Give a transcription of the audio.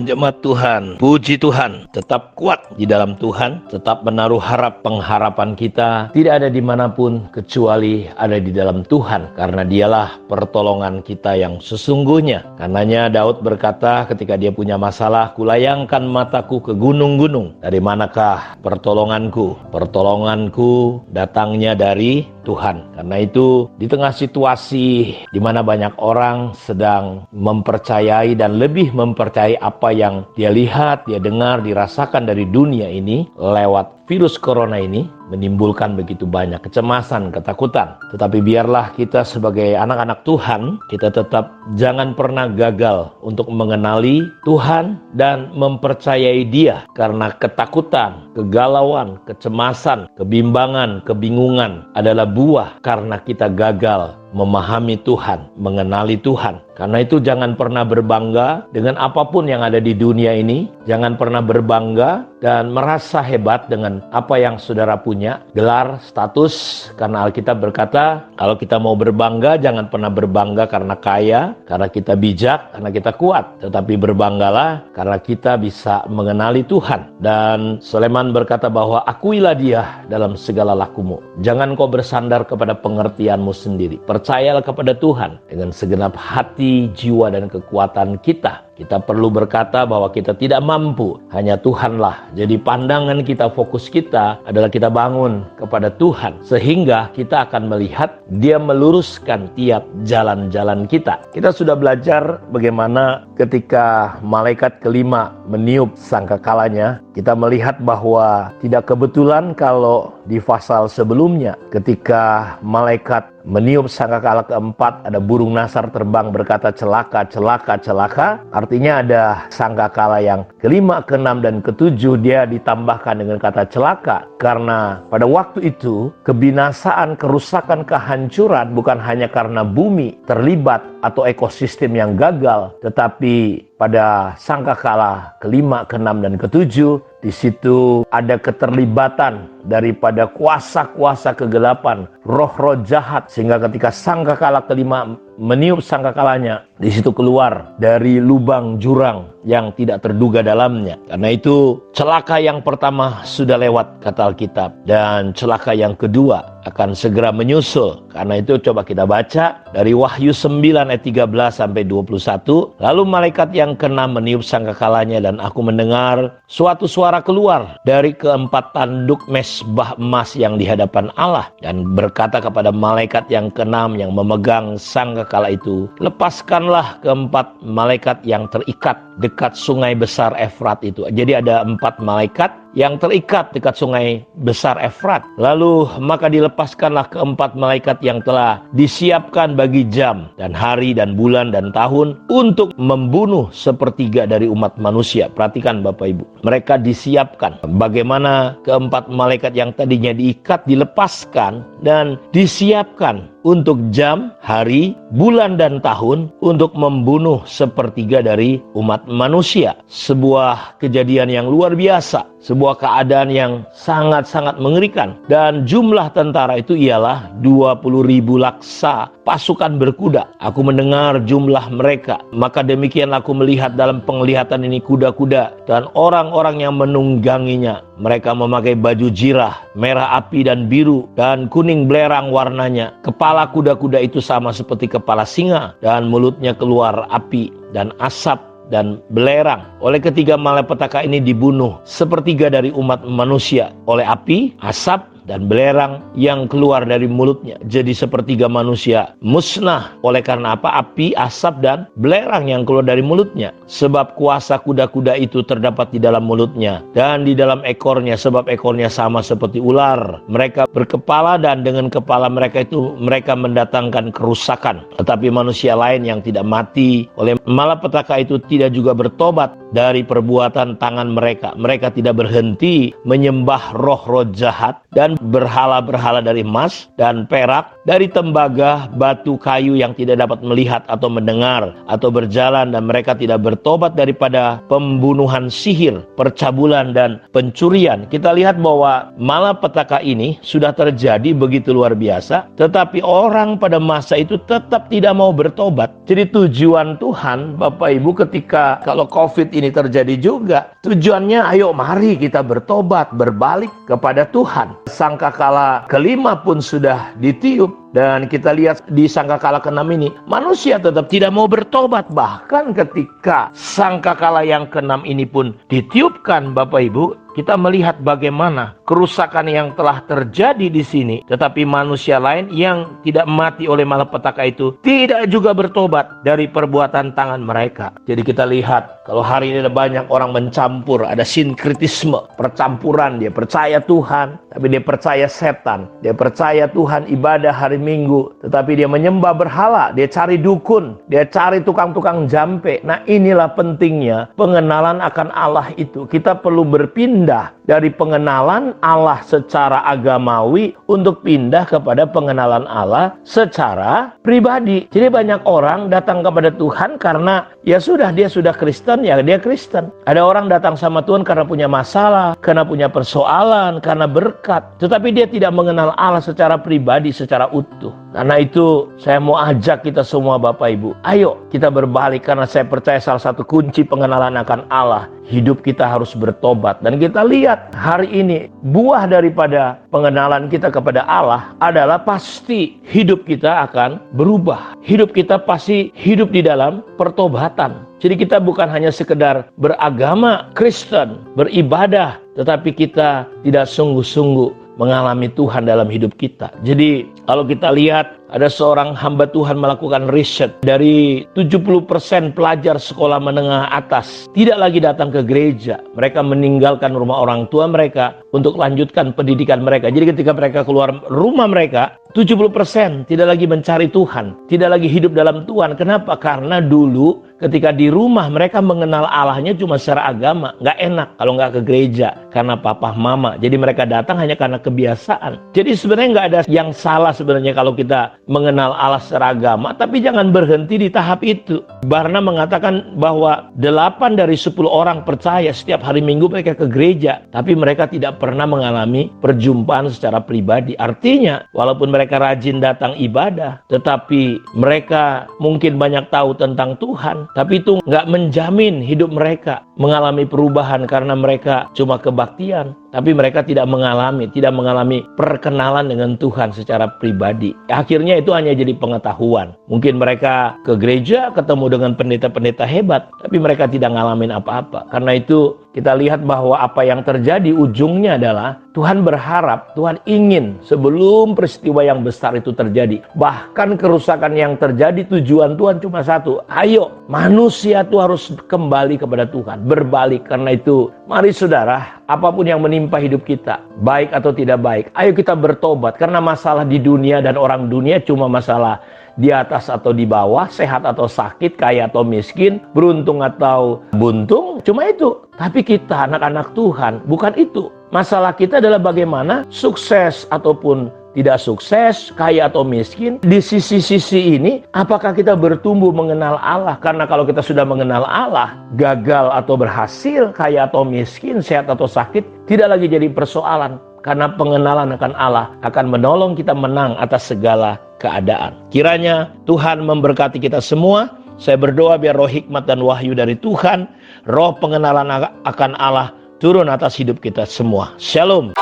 Shalom jemaat Tuhan, puji Tuhan, tetap kuat di dalam Tuhan, tetap menaruh pengharapan kita tidak ada dimanapun kecuali ada di dalam Tuhan, karena dialah pertolongan kita yang sesungguhnya. Karenanya Daud berkata ketika dia punya masalah, kulayangkan mataku ke gunung-gunung, dari manakah pertolonganku? Pertolonganku datangnya dari Tuhan. Karena itu di tengah situasi di mana banyak orang sedang mempercayai dan lebih mempercayai apa yang dia lihat, dia dengar, dirasakan dari dunia ini lewat virus corona ini, menimbulkan begitu banyak kecemasan, ketakutan. Tetapi biarlah kita sebagai anak-anak Tuhan, kita tetap jangan pernah gagal untuk mengenali Tuhan dan mempercayai Dia. Karena ketakutan, kegalauan, kecemasan, kebimbangan, kebingungan adalah buah karena kita gagal memahami Tuhan, mengenali Tuhan. Karena itu jangan pernah berbangga dengan apapun yang ada di dunia ini. Jangan pernah berbangga dan merasa hebat dengan apa yang saudara punya, gelar, status. Karena Alkitab berkata, kalau kita mau berbangga, jangan pernah berbangga karena kaya, karena kita bijak, karena kita kuat. Tetapi berbanggalah karena kita bisa mengenali Tuhan. Dan Sulaiman berkata bahwa akuilah Dia dalam segala lakumu. Jangan kau bersandar kepada pengertianmu sendiri. Percayalah kepada Tuhan dengan segenap hati, jiwa, dan kekuatan kita. Kita perlu berkata bahwa kita tidak mampu, hanya Tuhanlah. Jadi pandangan kita, fokus kita adalah kita bangun kepada Tuhan, sehingga kita akan melihat Dia meluruskan tiap jalan-jalan kita. Kita sudah belajar bagaimana ketika malaikat kelima meniup sangkakalanya. Kita melihat bahwa tidak kebetulan kalau di pasal sebelumnya ketika malaikat meniup sangkakala keempat, ada burung nasar terbang berkata celaka, celaka, celaka. Artinya ada sangkakala yang kelima, keenam, dan ketujuh dia ditambahkan dengan kata celaka. Karena pada waktu itu kebinasaan, kerusakan, kehancuran bukan hanya karena bumi terlibat atau ekosistem yang gagal, tetapi pada sangkakala kelima, keenam, dan ketujuh, di situ ada keterlibatan daripada kuasa-kuasa kegelapan, roh-roh jahat, sehingga ketika sangkakala kelima meniup sangkakalanya, di situ keluar dari lubang jurang yang tidak terduga dalamnya. Karena itu celaka yang pertama sudah lewat, kata Alkitab, dan celaka yang kedua akan segera menyusul. Karena itu coba kita baca dari Wahyu 9 ayat 13 sampai 21. Lalu malaikat yang keenam meniup sangkakalanya, dan aku mendengar suatu suara keluar dari keempat tanduk mesbah emas yang di hadapan Allah, dan berkata kepada malaikat yang keenam yang memegang sangkakala itu, lepaskanlah keempat malaikat yang terikat dekat sungai besar Efrat itu. Jadi ada 4 malaikat yang terikat dekat sungai besar Efrat. Lalu maka dilepaskanlah keempat malaikat yang telah disiapkan bagi jam dan hari dan bulan dan tahun untuk membunuh sepertiga dari umat manusia. Perhatikan Bapak Ibu, mereka disiapkan. Bagaimana keempat malaikat yang tadinya diikat dilepaskan dan disiapkan untuk jam, hari, bulan, dan tahun untuk membunuh sepertiga dari umat manusia. Sebuah kejadian yang luar biasa, sebuah keadaan yang sangat-sangat mengerikan. Dan jumlah tentara itu ialah 20.000 laksa pasukan berkuda. Aku mendengar jumlah mereka, maka demikian aku melihat dalam penglihatan ini kuda-kuda dan orang-orang yang menungganginya. Mereka memakai baju jirah, merah api dan biru dan kuning belerang warnanya. Kepala kuda-kuda itu sama seperti kepala singa, dan mulutnya keluar api dan asap dan belerang. Oleh ketiga malapetaka ini dibunuh sepertiga dari umat manusia oleh api, asap, dan belerang yang keluar dari mulutnya. Jadi sepertiga manusia musnah oleh karena apa? Api, asap, dan belerang yang keluar dari mulutnya. Sebab kuasa kuda-kuda itu terdapat di dalam mulutnya dan di dalam ekornya, sebab ekornya sama seperti ular. Mereka berkepala dan dengan kepala mereka itu mereka mendatangkan kerusakan. Tetapi manusia lain yang tidak mati oleh malapetaka itu tidak juga bertobat dari perbuatan tangan mereka. Mereka tidak berhenti menyembah roh-roh jahat dan berhala-berhala dari emas dan perak, dari tembaga, batu, kayu yang tidak dapat melihat atau mendengar atau berjalan, dan mereka tidak bertobat daripada pembunuhan, sihir, percabulan, dan pencurian. Kita lihat bahwa malapetaka ini sudah terjadi begitu luar biasa, tetapi orang pada masa itu tetap tidak mau bertobat. Jadi tujuan Tuhan, Bapak Ibu, ketika kalau COVID ini terjadi juga, tujuannya ayo mari kita bertobat, berbalik kepada Tuhan. Sangkakala kelima pun sudah ditiup, dan kita lihat di sangkakala ke-6 ini manusia tetap tidak mau bertobat. Bahkan ketika sangkakala yang ke-6 ini pun ditiupkan, Bapak Ibu, kita melihat bagaimana kerusakan yang telah terjadi di sini, tetapi manusia lain yang tidak mati oleh malapetaka itu tidak juga bertobat dari perbuatan tangan mereka. Jadi kita lihat kalau hari ini ada banyak orang mencampur, ada sinkritisme, percampuran. Dia percaya Tuhan, tapi dia percaya setan. Dia percaya Tuhan ibadah hari Minggu, tetapi dia menyembah berhala. Dia cari dukun, dia cari tukang-tukang jampe. Nah, inilah pentingnya pengenalan akan Allah itu. Kita perlu berpindah dari pengenalan Allah secara agamawi untuk pindah kepada pengenalan Allah secara pribadi. Jadi banyak orang datang kepada Tuhan karena ya sudah, dia sudah Kristen, ya dia Kristen. Ada orang datang sama Tuhan karena punya masalah, karena punya persoalan, karena berkat, tetapi dia tidak mengenal Allah secara pribadi, secara utuh. Karena itu saya mau ajak kita semua, Bapak Ibu, ayo kita berbalik, karena saya percaya salah satu kunci pengenalan akan Allah, hidup kita harus bertobat. Dan kita lihat hari ini buah daripada pengenalan kita kepada Allah adalah pasti hidup kita akan berubah. Hidup kita pasti hidup di dalam pertobatan. Jadi kita bukan hanya sekedar beragama Kristen, beribadah, tetapi kita tidak sungguh-sungguh mengalami Tuhan dalam hidup kita. Jadi kalau kita lihat ada seorang hamba Tuhan melakukan riset, dari 70% pelajar sekolah menengah atas tidak lagi datang ke gereja. Mereka meninggalkan rumah orang tua mereka untuk lanjutkan pendidikan mereka. Jadi ketika mereka keluar rumah mereka, 70% tidak lagi mencari Tuhan, tidak lagi hidup dalam Tuhan. Kenapa? Karena dulu ketika di rumah mereka mengenal Allahnya cuma secara agama. Nggak enak kalau nggak ke gereja karena papa mama. Jadi mereka datang hanya karena kebiasaan. Jadi sebenarnya nggak ada yang salah sebenarnya kalau kita mengenal Allah secara agama, tapi jangan berhenti di tahap itu. Barna mengatakan bahwa 8 dari 10 orang percaya setiap hari Minggu mereka ke gereja, tapi mereka tidak pernah mengalami perjumpaan secara pribadi. Artinya walaupun mereka rajin datang ibadah, tetapi mereka mungkin banyak tahu tentang Tuhan, tapi itu nggak menjamin hidup mereka mengalami perubahan, karena mereka cuma kebaktian, tapi mereka tidak mengalami perkenalan dengan Tuhan secara pribadi. Akhirnya itu hanya jadi pengetahuan. Mungkin mereka ke gereja ketemu dengan pendeta-pendeta hebat, tapi mereka tidak ngalamin apa-apa. Karena itu kita lihat bahwa apa yang terjadi ujungnya adalah Tuhan berharap, Tuhan ingin sebelum peristiwa yang besar itu terjadi, bahkan kerusakan yang terjadi, tujuan Tuhan cuma satu, ayo manusia itu harus kembali kepada Tuhan, berbalik. Karena itu mari saudara, apapun yang menimpa hidup kita, baik atau tidak baik, ayo kita bertobat. Karena masalah di dunia dan orang dunia cuma masalah di atas atau di bawah, sehat atau sakit, kaya atau miskin, beruntung atau buntung, cuma itu. Tapi kita anak-anak Tuhan bukan itu. Masalah kita adalah bagaimana sukses ataupun tidak sukses, kaya atau miskin. Di sisi-sisi ini, apakah kita bertumbuh mengenal Allah? Karena kalau kita sudah mengenal Allah, gagal atau berhasil, kaya atau miskin, sehat atau sakit, tidak lagi jadi persoalan. Karena pengenalan akan Allah akan menolong kita menang atas segala keadaan. Kiranya Tuhan memberkati kita semua. Saya berdoa biar roh hikmat dan wahyu dari Tuhan, roh pengenalan akan Allah turun atas hidup kita semua. Shalom.